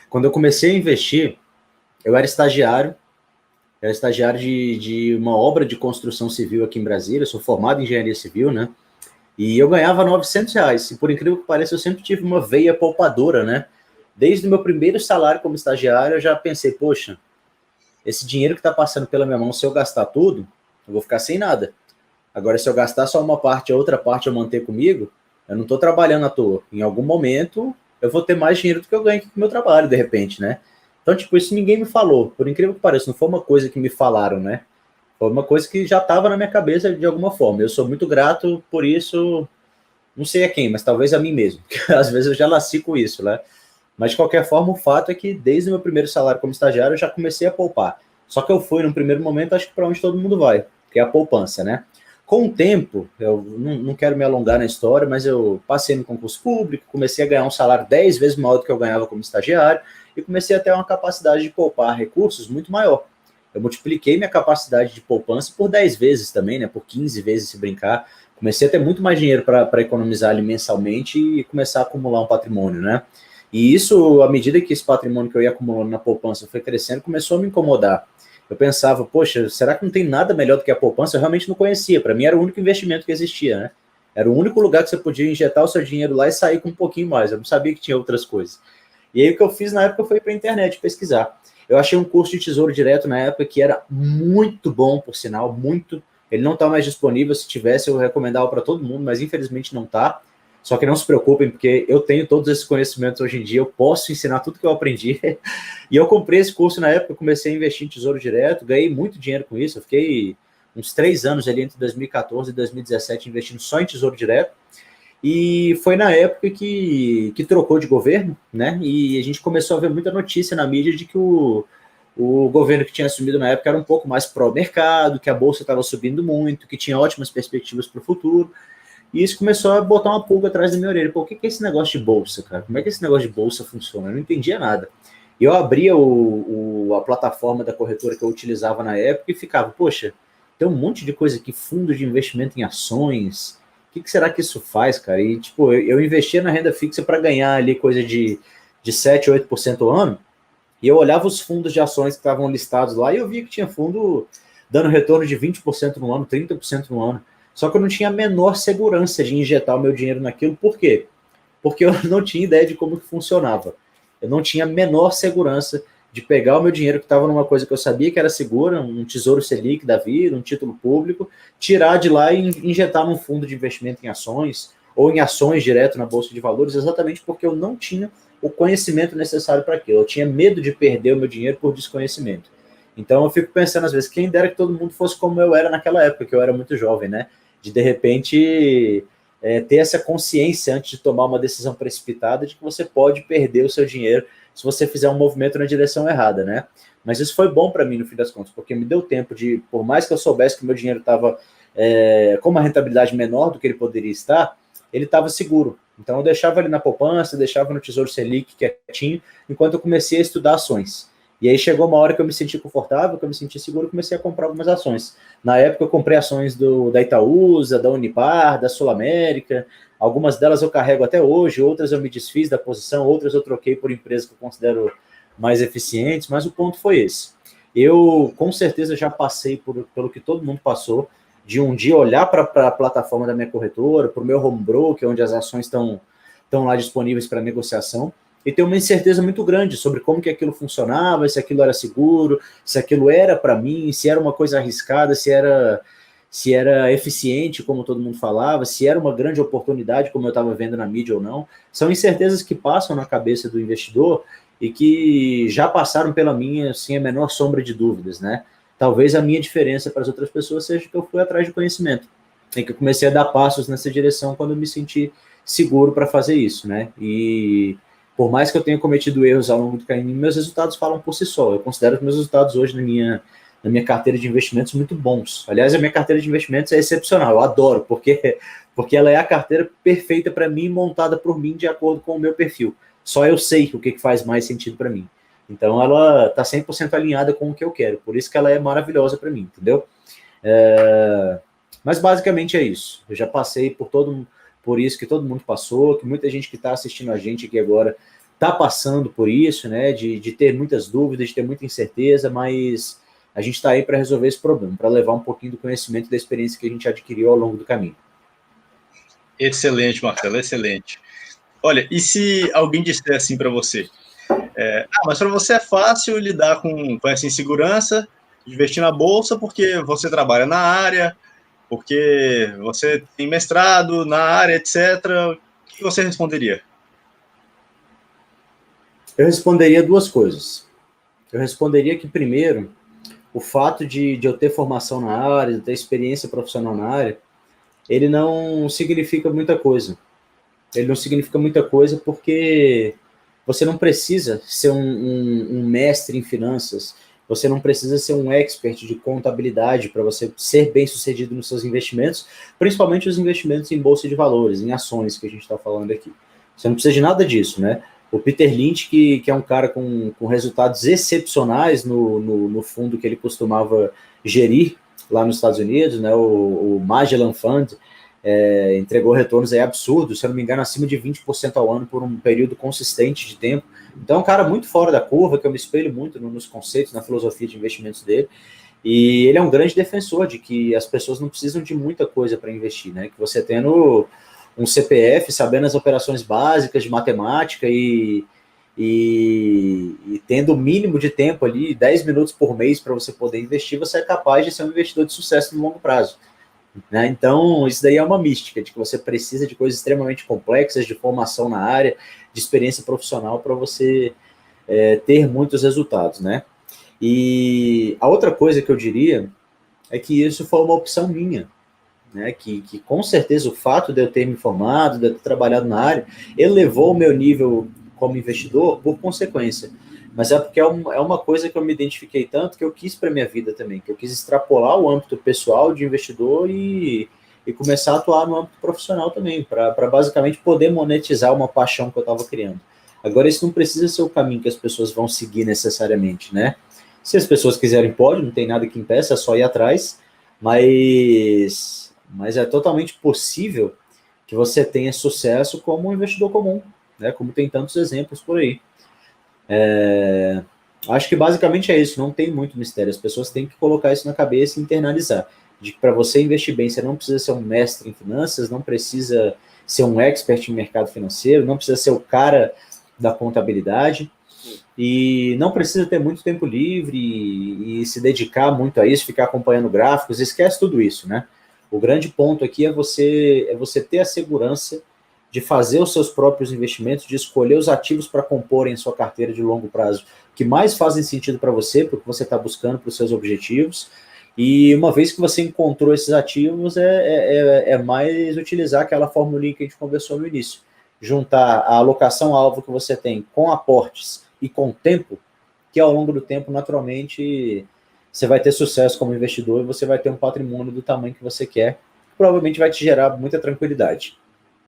Quando eu comecei a investir, eu era estagiário de uma obra de construção civil aqui em Brasília, eu sou formado em engenharia civil, né? E eu ganhava R$ 900. E por incrível que pareça, eu sempre tive uma veia poupadora, né? Desde o meu primeiro salário como estagiário, eu já pensei, poxa, esse dinheiro que está passando pela minha mão, se eu gastar tudo, eu vou ficar sem nada. Agora, se eu gastar só uma parte, a outra parte eu manter comigo, eu não estou trabalhando à toa. Em algum momento, eu vou ter mais dinheiro do que eu ganho aqui com o meu trabalho, de repente, né? Então, tipo, isso ninguém me falou. Por incrível que pareça, não foi uma coisa que me falaram, né? Foi uma coisa que já estava na minha cabeça de alguma forma. Eu sou muito grato por isso, não sei a quem, mas talvez a mim mesmo. Às vezes eu já nasci com isso, né? Mas de qualquer forma, o fato é que desde o meu primeiro salário como estagiário eu já comecei a poupar. Só que eu fui, no primeiro momento, acho que para onde todo mundo vai, que é a poupança, né? Com o tempo, eu não quero me alongar na história, mas eu passei no concurso público, comecei a ganhar um salário 10 vezes maior do que eu ganhava como estagiário e comecei a ter uma capacidade de poupar recursos muito maior. Eu multipliquei minha capacidade de poupança por 10 vezes também, né? Por 15 vezes se brincar. Comecei a ter muito mais dinheiro para economizar ali mensalmente e começar a acumular um patrimônio, né? E isso, à medida que esse patrimônio que eu ia acumulando na poupança foi crescendo, começou a me incomodar. Eu pensava, poxa, será que não tem nada melhor do que a poupança? Eu realmente não conhecia. Para mim era o único investimento que existia, né? Era o único lugar que você podia injetar o seu dinheiro lá e sair com um pouquinho mais. Eu não sabia que tinha outras coisas. E aí o que eu fiz na época foi para a internet pesquisar. Eu achei um curso de Tesouro Direto na época que era muito bom, por sinal, muito. Ele não está mais disponível. Se tivesse, eu recomendava para todo mundo, mas infelizmente não está. Só que não se preocupem, porque eu tenho todos esses conhecimentos hoje em dia, eu posso ensinar tudo que eu aprendi. E eu comprei esse curso na época, comecei a investir em Tesouro Direto, ganhei muito dinheiro com isso. Eu fiquei uns 3 anos ali entre 2014 e 2017 investindo só em Tesouro Direto. E foi na época que trocou de governo, né? E a gente começou a ver muita notícia na mídia de que o governo que tinha assumido na época era um pouco mais pró-mercado, que a bolsa estava subindo muito, que tinha ótimas perspectivas para o futuro. E isso começou a botar uma pulga atrás da minha orelha. Pô, o que é esse negócio de bolsa, cara? Como é que esse negócio de bolsa funciona? Eu não entendia nada. E eu abria a plataforma da corretora que eu utilizava na época e ficava, poxa, tem um monte de coisa aqui, fundo de investimento em ações. O que será que isso faz, cara? E, tipo, eu investia na renda fixa para ganhar ali coisa de 7, 8% ao ano. E eu olhava os fundos de ações que estavam listados lá e eu via que tinha fundo dando retorno de 20% no ano, 30% no ano. Só que eu não tinha a menor segurança de injetar o meu dinheiro naquilo. Por quê? Porque eu não tinha ideia de como que funcionava. Eu não tinha a menor segurança de pegar o meu dinheiro que estava numa coisa que eu sabia que era segura, um tesouro Selic da vida, um título público, tirar de lá e injetar num fundo de investimento em ações ou em ações direto na Bolsa de Valores, exatamente porque eu não tinha o conhecimento necessário para aquilo. Eu tinha medo de perder o meu dinheiro por desconhecimento. Então eu fico pensando às vezes, quem dera que todo mundo fosse como eu era naquela época, que eu era muito jovem, né? De repente ter essa consciência antes de tomar uma decisão precipitada de que você pode perder o seu dinheiro se você fizer um movimento na direção errada, né? Mas isso foi bom para mim no fim das contas, porque me deu tempo de, por mais que eu soubesse que o meu dinheiro estava com uma rentabilidade menor do que ele poderia estar, ele estava seguro. Então eu deixava ele na poupança, deixava no Tesouro Selic quietinho, enquanto eu comecei a estudar ações. E aí chegou uma hora que eu me senti confortável, que eu me senti seguro, comecei a comprar algumas ações. Na época eu comprei ações da Itaúsa, da Unipar, da Sul América. Algumas delas eu carrego até hoje, outras eu me desfiz da posição, outras eu troquei por empresas que eu considero mais eficientes, mas o ponto foi esse. Eu, com certeza, já passei pelo que todo mundo passou, de um dia olhar para a plataforma da minha corretora, para o meu home broker, onde as ações estão lá disponíveis para negociação, e ter uma incerteza muito grande sobre como que aquilo funcionava, se aquilo era seguro, se aquilo era para mim, se era uma coisa arriscada, se era eficiente, como todo mundo falava, se era uma grande oportunidade, como eu estava vendo na mídia ou não. São incertezas que passam na cabeça do investidor e que já passaram pela minha, sem a menor sombra de dúvidas, né? Talvez a minha diferença para as outras pessoas seja que eu fui atrás de conhecimento e que eu comecei a dar passos nessa direção quando eu me senti seguro para fazer isso, né? E por mais que eu tenha cometido erros ao longo do caminho, meus resultados falam por si só. Eu considero que meus resultados hoje na minha carteira de investimentos muito bons. Aliás, a minha carteira de investimentos é excepcional, eu adoro, porque ela é a carteira perfeita para mim, montada por mim de acordo com o meu perfil. Só eu sei o que faz mais sentido para mim. Então, ela está 100% alinhada com o que eu quero. Por isso que ela é maravilhosa para mim, entendeu? Mas basicamente é isso. Eu já passei por isso que todo mundo passou, que muita gente que está assistindo a gente aqui agora está passando por isso, né, de ter muitas dúvidas, de ter muita incerteza, mas a gente está aí para resolver esse problema, para levar um pouquinho do conhecimento e da experiência que a gente adquiriu ao longo do caminho. Excelente, Marcelo, excelente. Olha, e se alguém disser assim para você, mas para você é fácil lidar com essa insegurança, investir na bolsa porque você trabalha na área, porque você tem mestrado na área, etc., o que você responderia? Eu responderia duas coisas. Eu responderia que, primeiro, o fato de eu ter formação na área, de ter experiência profissional na área, ele não significa muita coisa. Ele não significa muita coisa porque você não precisa ser um mestre em finanças, você não precisa ser um expert de contabilidade para você ser bem sucedido nos seus investimentos, principalmente os investimentos em bolsa de valores, em ações que a gente está falando aqui. Você não precisa de nada disso, né? O Peter Lynch, que é um cara com resultados excepcionais no fundo que ele costumava gerir lá nos Estados Unidos, né? O Magellan Fund, entregou retornos aí absurdos, se eu não me engano, acima de 20% ao ano por um período consistente de tempo. Então, é um cara muito fora da curva, que eu me espelho muito nos conceitos, na filosofia de investimentos dele. E ele é um grande defensor de que as pessoas não precisam de muita coisa para investir, né? Que você tendo um CPF, sabendo as operações básicas de matemática e tendo o mínimo de tempo ali, 10 minutos por mês para você poder investir, você é capaz de ser um investidor de sucesso no longo prazo. Né? Então, isso daí é uma mística, de que você precisa de coisas extremamente complexas, de formação na área, de experiência profissional para você ter muitos resultados, né? E a outra coisa que eu diria é que isso foi uma opção minha, né? Que com certeza o fato de eu ter me formado, de eu ter trabalhado na área, elevou o meu nível como investidor por consequência. Mas é porque é uma coisa que eu me identifiquei tanto que eu quis para minha vida também, que eu quis extrapolar o âmbito pessoal de investidor e começar a atuar no âmbito profissional também, para basicamente poder monetizar uma paixão que eu estava criando. Agora, isso não precisa ser o caminho que as pessoas vão seguir necessariamente, né? Se as pessoas quiserem, pode, não tem nada que impeça, é só ir atrás, mas é totalmente possível que você tenha sucesso como um investidor comum, né? Como tem tantos exemplos por aí. Acho que basicamente é isso, não tem muito mistério. As pessoas têm que colocar isso na cabeça e internalizar. De que para você investir bem, você não precisa ser um mestre em finanças, não precisa ser um expert em mercado financeiro, não precisa ser o cara da contabilidade e não precisa ter muito tempo livre e se dedicar muito a isso, ficar acompanhando gráficos, esquece tudo isso, né? O grande ponto aqui é você ter a segurança de fazer os seus próprios investimentos, de escolher os ativos para comporem a sua carteira de longo prazo, que mais fazem sentido para você, para o que você está buscando, para os seus objetivos. E uma vez que você encontrou esses ativos, é mais utilizar aquela formulinha que a gente conversou no início. Juntar a alocação-alvo que você tem com aportes e com tempo, que ao longo do tempo, naturalmente, você vai ter sucesso como investidor e você vai ter um patrimônio do tamanho que você quer, que provavelmente vai te gerar muita tranquilidade.